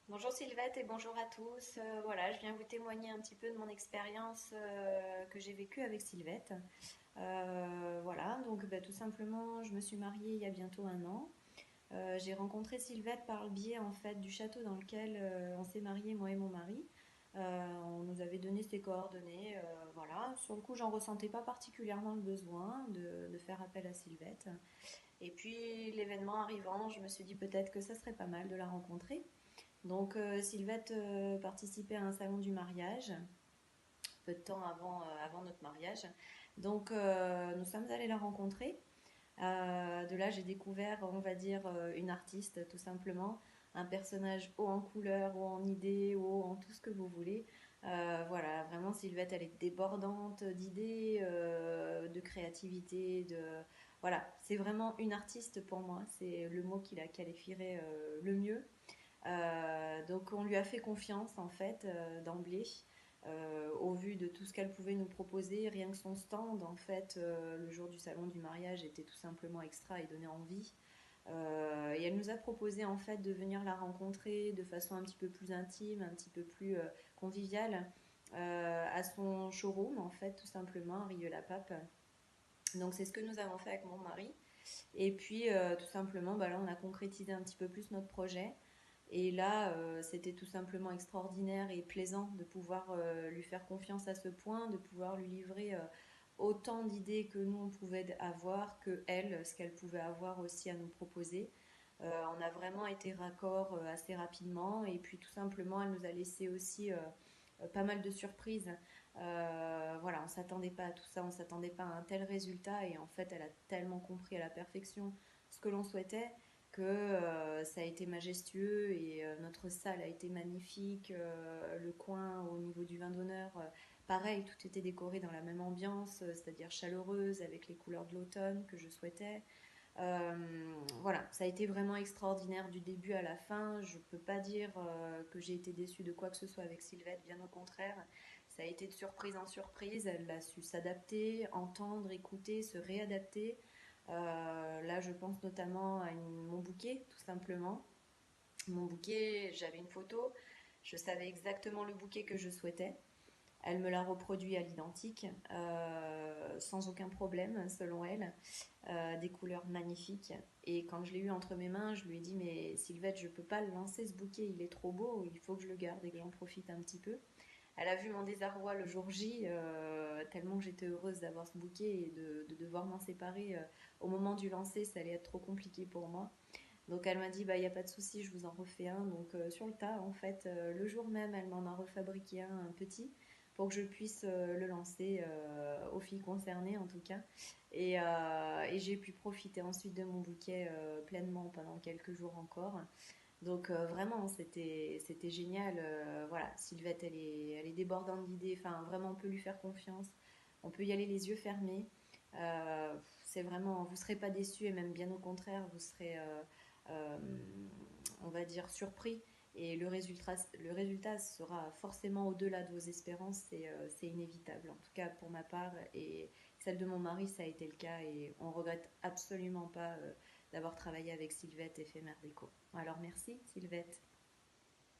Bonjour Sylvette et bonjour à tous. Voilà, je viens vous témoigner un petit peu de mon expérience que j'ai vécue avec Sylvette. Voilà, donc tout simplement, je me suis mariée il y a bientôt un an. J'ai rencontré Sylvette par le biais en fait du château dans lequel on s'est mariés, moi et mon mari. On nous avait donné ses coordonnées. Voilà, sur le coup, j'en ressentais pas particulièrement le besoin de faire appel à Sylvette. Et puis l'événement arrivant, je me suis dit peut-être que ça serait pas mal de la rencontrer. Donc Sylvette participait à un salon du mariage, peu de temps avant notre mariage. Donc nous sommes allés la rencontrer. De là, j'ai découvert, on va dire, une artiste, tout simplement. Un personnage haut en couleur, haut en idées, haut en tout ce que vous voulez. Voilà, vraiment, Sylvette, elle est débordante d'idées, de créativité, de... Voilà, c'est vraiment une artiste pour moi. C'est le mot qui la qualifierait le mieux. Donc on lui a fait confiance en fait d'emblée. Au vu de tout ce qu'elle pouvait nous proposer, rien que son stand en fait le jour du salon du mariage était tout simplement extra et donnait envie. Et elle nous a proposé en fait de venir la rencontrer de façon un petit peu plus intime, un petit peu plus conviviale à son showroom en fait tout simplement à Rieux-la-Pape. Donc c'est ce que nous avons fait avec mon mari. Et puis tout simplement là on a concrétisé un petit peu plus notre projet. Et là, c'était tout simplement extraordinaire et plaisant de pouvoir lui faire confiance à ce point, de pouvoir lui livrer autant d'idées que nous on pouvait avoir, que elle, ce qu'elle pouvait avoir aussi à nous proposer. On a vraiment été raccord assez rapidement et puis tout simplement elle nous a laissé aussi pas mal de surprises. Voilà, on s'attendait pas à tout ça, on s'attendait pas à un tel résultat et en fait elle a tellement compris à la perfection ce que l'on souhaitait que ça a été majestueux et notre salle a été magnifique. Le coin au niveau du vin d'honneur, pareil, tout était décoré dans la même ambiance, c'est-à-dire chaleureuse avec les couleurs de l'automne que je souhaitais. Voilà, ça a été vraiment extraordinaire du début à la fin. Je peux pas dire que j'ai été déçue de quoi que ce soit avec Sylvette, bien au contraire. Ça a été de surprise en surprise. Elle a su s'adapter, entendre, écouter, se réadapter. Là, je pense notamment à mon bouquet, tout simplement. Mon bouquet, j'avais une photo, je savais exactement le bouquet que je souhaitais. Elle me l'a reproduit à l'identique, sans aucun problème, selon elle. Des couleurs magnifiques. Et quand je l'ai eu entre mes mains, je lui ai dit mais Sylvette, je peux pas le lancer ce bouquet, il est trop beau, il faut que je le garde et que j'en profite un petit peu. Elle a vu mon désarroi le jour J, tellement j'étais heureuse d'avoir ce bouquet et de devoir m'en séparer au moment du lancer, ça allait être trop compliqué pour moi. Donc elle m'a dit bah il y a pas de souci, je vous en refais un. Donc sur le tas en fait, le jour même, elle m'en a refabriqué un petit pour que je puisse le lancer aux filles concernées en tout cas. Et j'ai pu profiter ensuite de mon bouquet pleinement pendant quelques jours encore. Donc vraiment, c'était génial. Voilà, Sylvette, elle est débordante d'idées. Enfin, vraiment, on peut lui faire confiance. On peut y aller les yeux fermés. C'est vraiment, vous serez pas déçus et même bien au contraire, vous serez, euh, on va dire, surpris. Et le résultat sera forcément au-delà de vos espérances. C'est inévitable. En tout cas, pour ma part et celle de mon mari, ça a été le cas et on regrette absolument pas d'avoir travaillé avec Sylvette Éphémère Déco. Alors merci Sylvette.